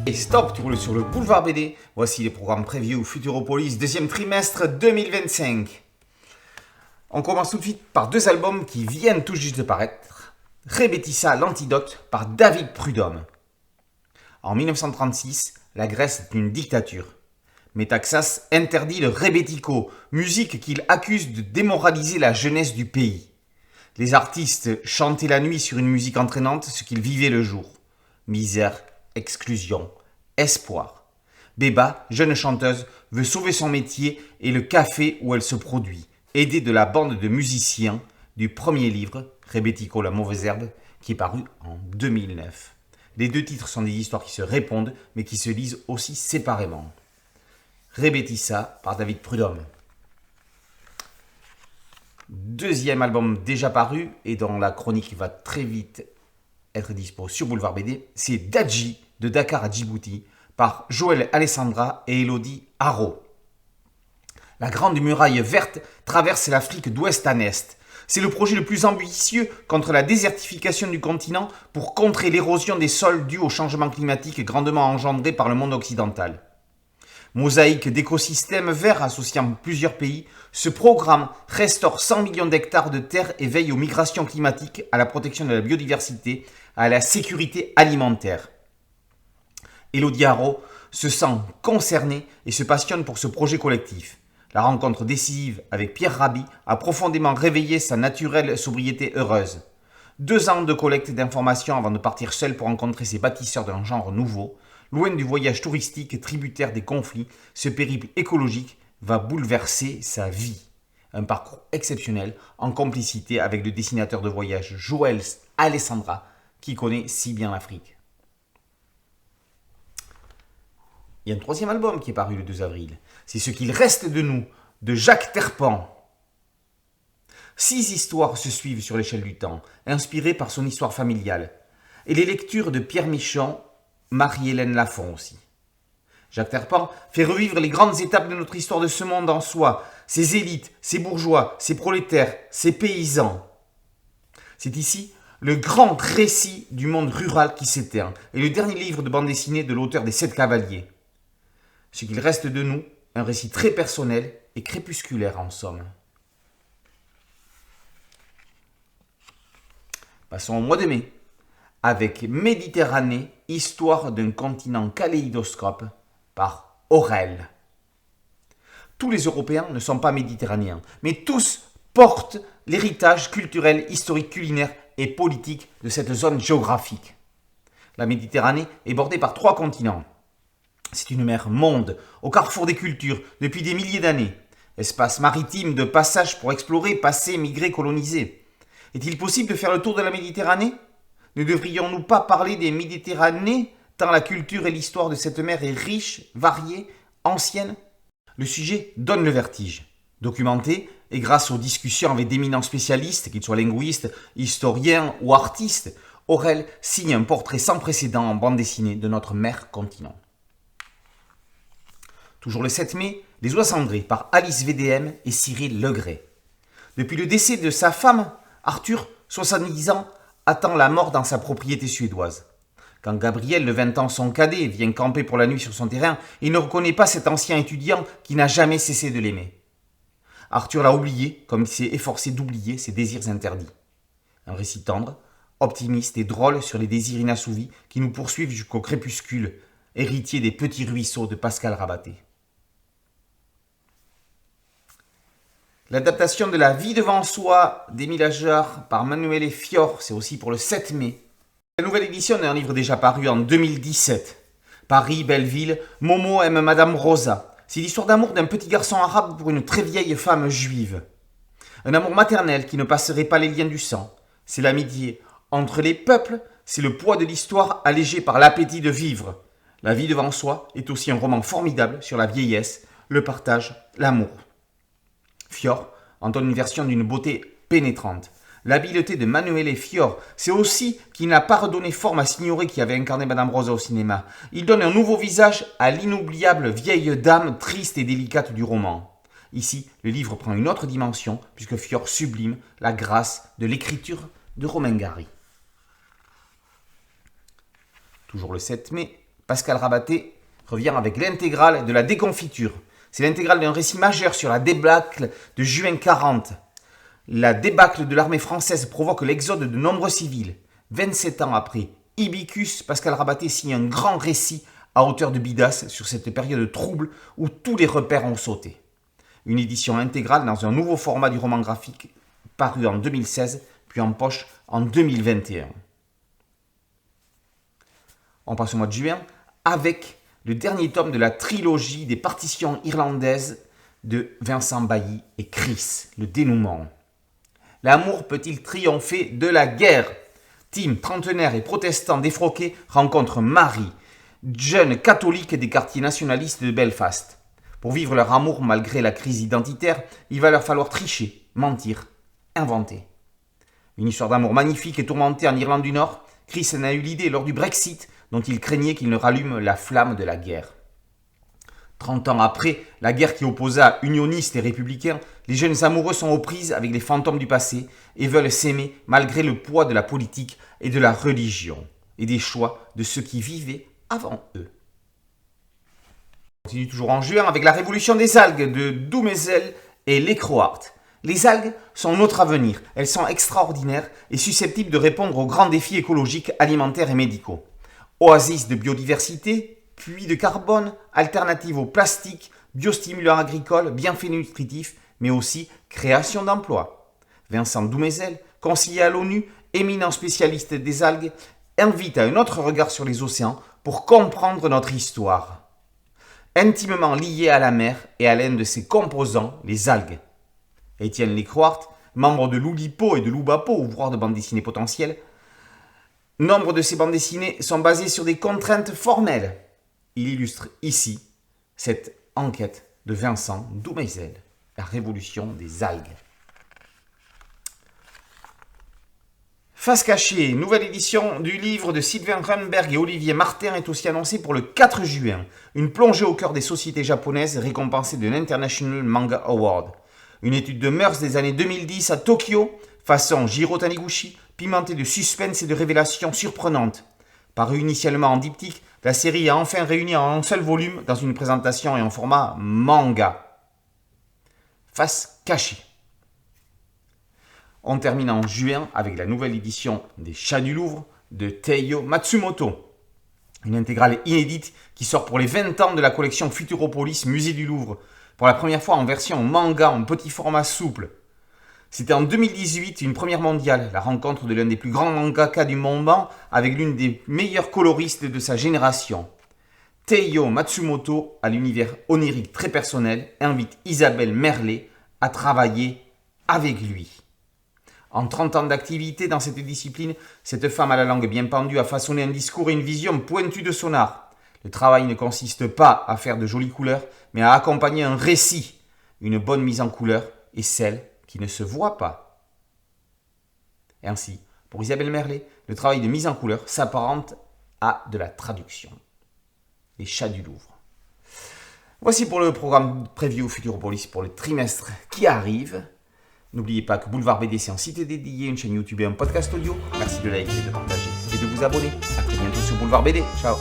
Et stop, tu roules sur le boulevard BD. Voici les programmes Preview Futuropolis, deuxième trimestre 2025. On commence tout de suite par deux albums qui viennent tout juste de paraître. Rebetissa, l'antidote par David Prudhomme. En 1936, la Grèce est une dictature. Metaxas interdit le rebetiko, musique qu'il accuse de démoraliser la jeunesse du pays. Les artistes chantaient la nuit sur une musique entraînante ce qu'ils vivaient le jour. Misère, exclusion, espoir. Beba, jeune chanteuse, veut sauver son métier et le café où elle se produit, aidée de la bande de musiciens du premier livre, Rebetiko, la mauvaise herbe, qui est paru en 2009. Les deux titres sont des histoires qui se répondent, mais qui se lisent aussi séparément. Rebetissa par David Prudhomme. Deuxième album déjà paru et dont la chronique va très vite être dispo sur Boulevard BD, c'est Dadji de Dakar à Djibouti par Joël Alessandra et Elodie Haro. La grande muraille verte traverse l'Afrique d'ouest en est. C'est le projet le plus ambitieux contre la désertification du continent pour contrer l'érosion des sols due au changement climatique grandement engendré par le monde occidental. Mosaïque d'écosystèmes verts associant plusieurs pays, ce programme restaure 100 millions d'hectares de terre et veille aux migrations climatiques, à la protection de la biodiversité, à la sécurité alimentaire. Elodie Haro se sent concernée et se passionne pour ce projet collectif. La rencontre décisive avec Pierre Rabhi a profondément réveillé sa naturelle sobriété heureuse. 2 ans de collecte d'informations avant de partir seule pour rencontrer ces bâtisseurs d'un genre nouveau. Loin du voyage touristique tributaire des conflits, ce périple écologique va bouleverser sa vie. Un parcours exceptionnel en complicité avec le dessinateur de voyage Joël Alessandra, qui connaît si bien l'Afrique. Il y a un troisième album qui est paru le 2 avril. C'est Ce qu'il reste de nous, de Jacques Terpan. 6 histoires se suivent sur l'échelle du temps, inspirées par son histoire familiale. Et les lectures de Pierre Michon, Marie-Hélène Lafont aussi. Jacques Terpan fait revivre les grandes étapes de notre histoire de ce monde en soi, ses élites, ses bourgeois, ses prolétaires, ses paysans. C'est ici le grand récit du monde rural qui s'éteint et le dernier livre de bande dessinée de l'auteur des 7 cavaliers. Ce qu'il reste de nous, un récit très personnel et crépusculaire en somme. Passons au mois de mai, avec Méditerranée, histoire d'un continent kaléidoscope, par Aurel. Tous les Européens ne sont pas méditerranéens, mais tous portent l'héritage culturel, historique, culinaire et politique de cette zone géographique. La Méditerranée est bordée par 3 continents. C'est une mer monde, au carrefour des cultures, depuis des milliers d'années. Espace maritime de passage pour explorer, passer, migrer, coloniser. Est-il possible de faire le tour de la Méditerranée ? Ne devrions-nous pas parler des Méditerranées, tant la culture et l'histoire de cette mer est riche, variée, ancienne ? Le sujet donne le vertige. Documenté, et grâce aux discussions avec d'éminents spécialistes, qu'ils soient linguistes, historiens ou artistes, Aurel signe un portrait sans précédent en bande dessinée de notre mer continent. Toujours le 7 mai, Les Oies cendrées par Alice VDM et Cyril Legray. Depuis le décès de sa femme, Arthur, 70 ans, attend la mort dans sa propriété suédoise. Quand Gabriel, le 20 ans, son cadet, vient camper pour la nuit sur son terrain, il ne reconnaît pas cet ancien étudiant qui n'a jamais cessé de l'aimer. Arthur l'a oublié, comme il s'est efforcé d'oublier ses désirs interdits. Un récit tendre, optimiste et drôle sur les désirs inassouvis qui nous poursuivent jusqu'au crépuscule, héritier des petits ruisseaux de Pascal Rabaté. L'adaptation de La vie devant soi d'Émile Ajar par Manuele Fior, c'est aussi pour le 7 mai. La nouvelle édition est un livre déjà paru en 2017. Paris, Belleville, Momo aime Madame Rosa. C'est l'histoire d'amour d'un petit garçon arabe pour une très vieille femme juive. Un amour maternel qui ne passerait pas les liens du sang. C'est l'amitié entre les peuples, c'est le poids de l'histoire allégé par l'appétit de vivre. La vie devant soi est aussi un roman formidable sur la vieillesse, le partage, l'amour. Fior en donne une version d'une beauté pénétrante. L'habileté de Manuele Fior, c'est aussi qu'il n'a pas redonné forme à Signoret qui avait incarné Madame Rosa au cinéma. Il donne un nouveau visage à l'inoubliable vieille dame triste et délicate du roman. Ici, le livre prend une autre dimension puisque Fior sublime la grâce de l'écriture de Romain Gary. Toujours le 7 mai, Pascal Rabaté revient avec l'intégrale de la déconfiture. C'est l'intégrale d'un récit majeur sur la débâcle de juin 40. La débâcle de l'armée française provoque l'exode de nombreux civils. 27 ans après Ibicus, Pascal Rabaté signe un grand récit à hauteur de Bidas sur cette période trouble où tous les repères ont sauté. Une édition intégrale dans un nouveau format du roman graphique paru en 2016 puis en poche en 2021. On passe au mois de juin avec le dernier tome de la trilogie des partitions irlandaises de Vincent Bailly et Chris, le dénouement. L'amour peut-il triompher de la guerre ? Tim, trentenaire et protestant défroqué, rencontre Marie, jeune catholique des quartiers nationalistes de Belfast. Pour vivre leur amour malgré la crise identitaire, il va leur falloir tricher, mentir, inventer. Une histoire d'amour magnifique et tourmentée en Irlande du Nord, Chris en a eu l'idée lors du Brexit, dont il craignait qu'il ne rallume la flamme de la guerre. 30 ans après, la guerre qui opposa unionistes et républicains, les jeunes amoureux sont aux prises avec les fantômes du passé et veulent s'aimer malgré le poids de la politique et de la religion et des choix de ceux qui vivaient avant eux. On continue toujours en juin avec la révolution des algues de Dumézel et Lecroart. Les algues sont notre avenir. Elles sont extraordinaires et susceptibles de répondre aux grands défis écologiques, alimentaires et médicaux. Oasis de biodiversité, puits de carbone, alternatives au plastique, biostimulants agricoles, bienfaits nutritifs, mais aussi création d'emplois. Vincent Dumézel, conseiller à l'ONU, éminent spécialiste des algues, invite à un autre regard sur les océans pour comprendre notre histoire. Intimement lié à la mer et à l'un de ses composants, les algues. Étienne Lecroart, membre de l'Oulipo et de l'Oubapo, ouvreur de bande dessinée potentielle, nombre de ces bandes dessinées sont basées sur des contraintes formelles. Il illustre ici cette enquête de Vincent Dumézel, la révolution des algues. Face cachée, nouvelle édition du livre de Sylvain Runberg et Olivier Martin est aussi annoncée pour le 4 juin. Une plongée au cœur des sociétés japonaises récompensée de l'International Manga Award. Une étude de mœurs des années 2010 à Tokyo, façon Jiro Taniguchi, pimentée de suspense et de révélations surprenantes. Parue initialement en diptyque, la série est enfin réunie en un seul volume dans une présentation et en format manga. Face cachée. On termine en juin avec la nouvelle édition des Chats du Louvre de Teiyo Matsumoto. Une intégrale inédite qui sort pour les 20 ans de la collection Futuropolis Musée du Louvre, pour la première fois en version manga en petit format souple. C'était en 2018 une première mondiale, la rencontre de l'un des plus grands mangaka du moment avec l'une des meilleures coloristes de sa génération. Teiyo Matsumoto, à l'univers onirique très personnel, invite Isabelle Merlet à travailler avec lui. En 30 ans d'activité dans cette discipline, cette femme à la langue bien pendue a façonné un discours et une vision pointue de son art. Le travail ne consiste pas à faire de jolies couleurs, mais à accompagner un récit. Une bonne mise en couleur est celle qui ne se voit pas. Et ainsi, pour Isabelle Merlet, le travail de mise en couleur s'apparente à de la traduction. Les Chats du Louvre. Voici pour le programme Preview Futuropolis pour le trimestre qui arrive. N'oubliez pas que Boulevard BD, c'est un site dédié, une chaîne YouTube et un podcast audio. Merci de liker, de partager et de vous abonner. A très bientôt sur Boulevard BD. Ciao.